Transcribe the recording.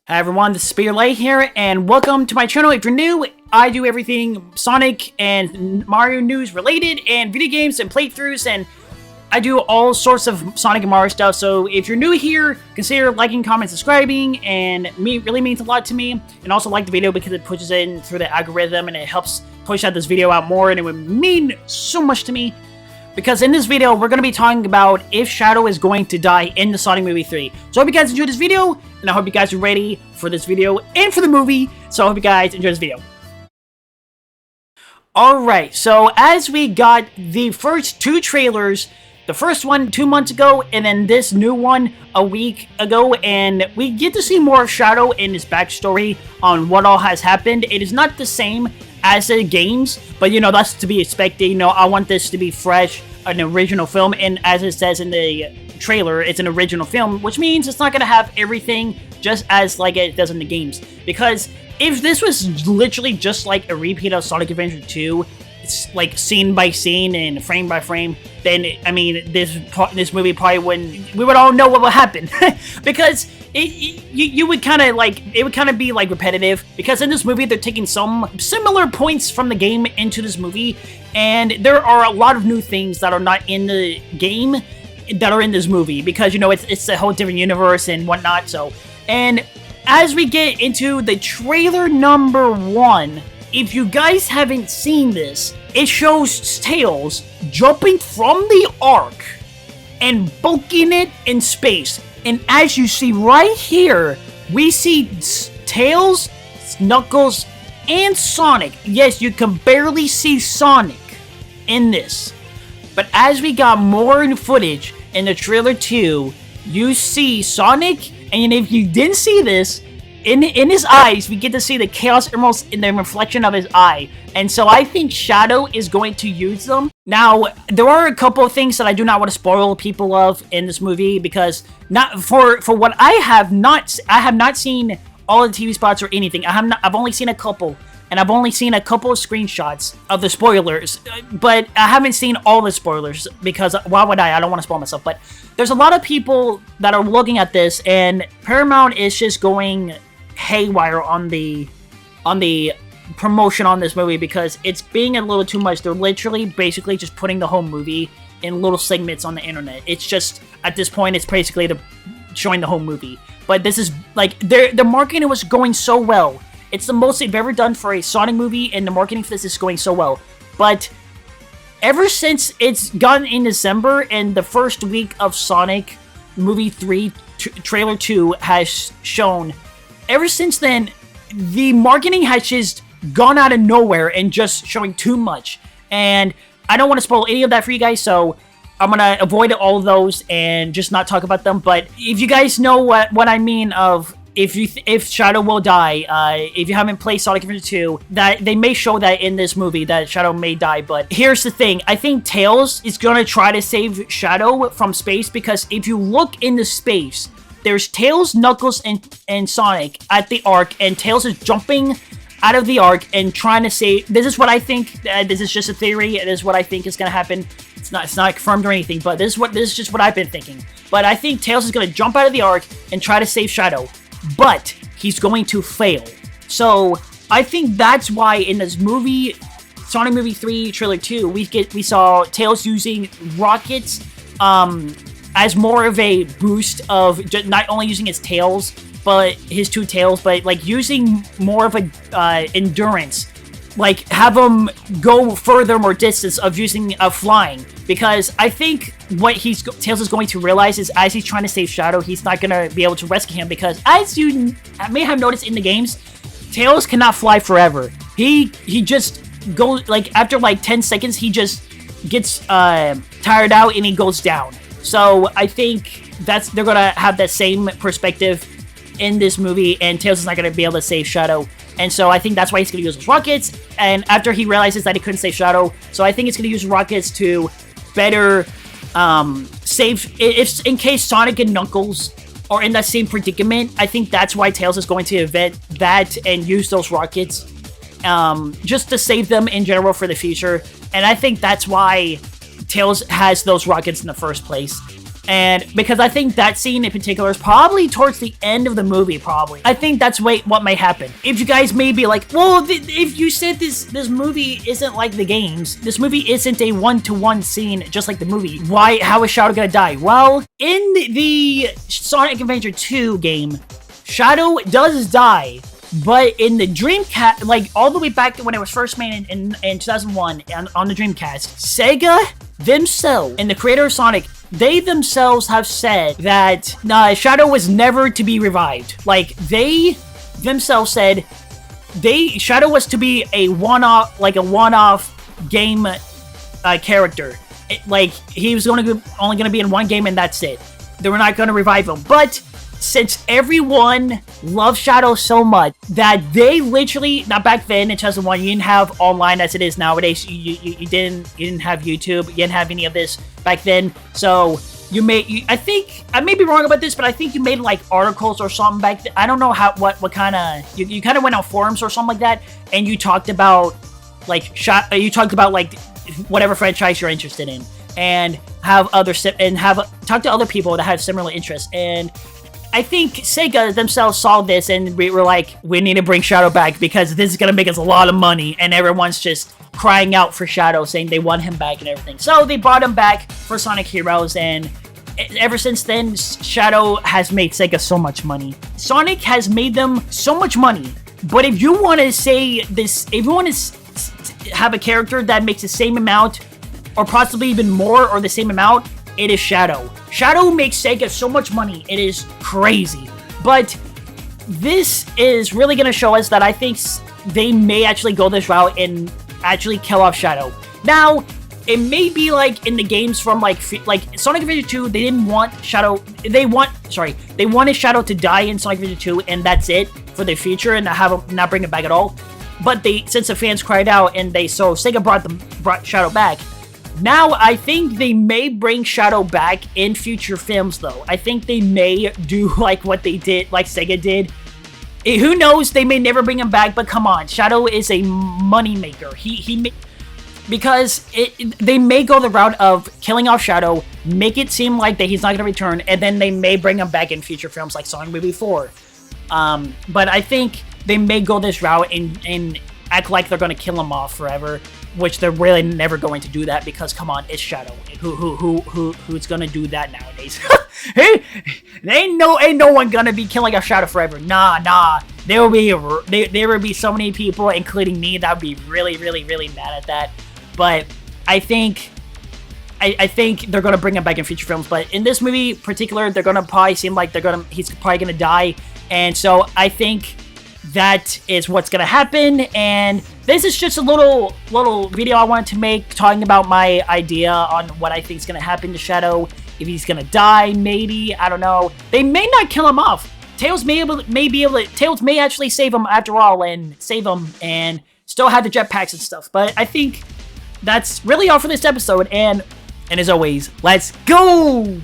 Hi everyone, this is Spearlight here, and welcome to my channel. If you're new, I do everything Sonic and Mario news related, and video games and playthroughs, and I do all sorts of Sonic and Mario stuff. So if you're new here, consider liking, comment, subscribing, and it really means a lot to me. And also like the video because it pushes it in through the algorithm, and it helps push out this video out more, and it would mean so much to me. Because in this video, we're going to be talking about if Shadow is going to die in the Sonic movie 3. So I hope you guys enjoyed this video, and I hope you guys are ready for this video and for the movie. So I hope you guys enjoy this video. Alright, so as we got the first two trailers, the first one 2 months ago, and then this new one a week ago, and we get to see more of Shadow in his backstory on what all has happened. It is not the same as the games, but you know, that's to be expected. You know, I want this to be fresh, an original film, and as it says in the trailer, it's an original film, which means it's not going to have everything just as like it does in the games. Because if this was literally just like a repeat of Sonic Adventure 2, it's like scene by scene and frame by frame, then I mean this movie probably wouldn't. We would all know what would happen because you would kind of like it would kind of be like repetitive. Because in this movie they're taking some similar points from the game into this movie, and there are a lot of new things that are not in the game that are in this movie because you know it's a whole different universe and whatnot. So, and as we get into the trailer number 1. If you guys haven't seen this, it shows Tails jumping from the Ark and booking it in space. And as you see right here, we see Tails, Knuckles, and Sonic. Yes, you can barely see Sonic in this. But as we got more footage in the trailer 2, you see Sonic, and if you didn't see this, in his eyes, we get to see the Chaos Emeralds in the reflection of his eye. And so I think Shadow is going to use them. Now, there are a couple of things that I do not want to spoil people of in this movie because not for what I have not seen all the TV spots or anything. I've only seen a couple, and I've only seen a couple of screenshots of the spoilers, but I haven't seen all the spoilers because why would I? I don't want to spoil myself. But there's a lot of people that are looking at this, and Paramount is just going haywire on the promotion on this movie because it's being a little too much. They're literally basically just putting the whole movie in little segments on the internet. It's just at this point it's basically showing the whole movie. But this is like the marketing was going so well. It's the most they've ever done for a Sonic movie, and the marketing for this is going so well. But ever since it's gotten in December and the first week of Sonic movie 3 trailer 2 has shown, ever since then, the marketing has just gone out of nowhere and just showing too much. And I don't want to spoil any of that for you guys, so I'm going to avoid all of those and just not talk about them. But if you guys know what I mean of if Shadow will die, if you haven't played Sonic Adventure 2, that they may show that in this movie, that Shadow may die. But here's the thing. I think Tails is going to try to save Shadow from space because if you look into space, there's Tails, Knuckles, and Sonic at the Ark, and Tails is jumping out of the Ark and trying to save. This is what I think. This is just a theory. This is what I think is going to happen. It's not confirmed or anything, but this is just what I've been thinking. But I think Tails is going to jump out of the Ark and try to save Shadow, but he's going to fail. So I think that's why in this movie, Sonic Movie 3 Trailer 2, we saw Tails using rockets, as more of a boost of not only using his tails, but his two tails, but like using more of a endurance, like have him go further, more distance of using flying. Because I think what Tails is going to realize is as he's trying to save Shadow, he's not gonna be able to rescue him because as you may have noticed in the games, Tails cannot fly forever. He just goes like after like 10 seconds, he just gets tired out and he goes down. So I think they're gonna have that same perspective in this movie, and Tails is not gonna be able to save Shadow. And so I think that's why he's gonna use his rockets. And after he realizes that he couldn't save Shadow, so I think it's gonna use rockets to better save if in case Sonic and Knuckles are in that same predicament. I think that's why Tails is going to event that and use those rockets just to save them in general for the future. And I think that's why Tails has those rockets in the first place. And because I think that scene in particular is probably towards the end of the movie, probably. I think that's what may happen. If you guys may be like, well, if you said this movie isn't like the games, this movie isn't a one-to-one scene just like the movie, how is Shadow gonna die? Well, in the Sonic Adventure 2 game, Shadow does die. But in the Dreamcast, like all the way back when it was first made in 2001 on the Dreamcast, Sega themselves and the creator of Sonic, they themselves have said that Shadow was never to be revived. Like they themselves said, Shadow was to be a one-off game character. Like he was only going to be in one game and that's it. They were not going to revive him, but since everyone loved Shadow so much that they literally, not back then in 2001, you didn't have online as it is nowadays. You didn't have YouTube. You didn't have any of this back then. So I think I may be wrong about this, but I think you made like articles or something back then. I don't know what kind of you kind of went on forums or something like that, and you talked about like whatever franchise you're interested in, and talk to other people that have similar interests. And I think Sega themselves saw this and we were like, we need to bring Shadow back because this is going to make us a lot of money. And everyone's just crying out for Shadow, saying they want him back and everything. So they brought him back for Sonic Heroes, and ever since then, Shadow has made Sega so much money. Sonic has made them so much money. But if you want to say this, if you want to have a character that makes the same amount or possibly even more or the same amount, it is Shadow. Shadow makes Sega so much money. It is crazy. But this is really going to show us that I think they may actually go this route and actually kill off Shadow. Now, it may be like in the games from like Sonic Adventure 2, they didn't want Shadow. They wanted Shadow to die in Sonic Adventure 2, and that's it for the future, and not bring it back at all. But since the fans cried out, and Sega brought Shadow back. Now, I think they may bring Shadow back in future films, though. I think they may do like what they did, like Sega did. Who knows? They may never bring him back, but come on. Shadow is a moneymaker. Because they may go the route of killing off Shadow, make it seem like that he's not going to return, and then they may bring him back in future films like Sonic Movie 4. But I think they may go this route and act like they're going to kill him off forever, which they're really never going to do that because, come on, it's Shadow. Who's going to do that nowadays? ain't no one going to be killing off Shadow forever. Nah. There will be so many people, including me, that would be really, really, really mad at that. But I think they're going to bring him back in future films. But in this movie in particular, they're going to probably seem like he's probably going to die. And so I think that is what's going to happen. And this is just a little video I wanted to make talking about my idea on what I think is going to happen to Shadow. If he's going to die, maybe. I don't know. They may not kill him off. Tails Tails may actually save him after all and save him and still have the jetpacks and stuff. But I think that's really all for this episode. And as always, let's go!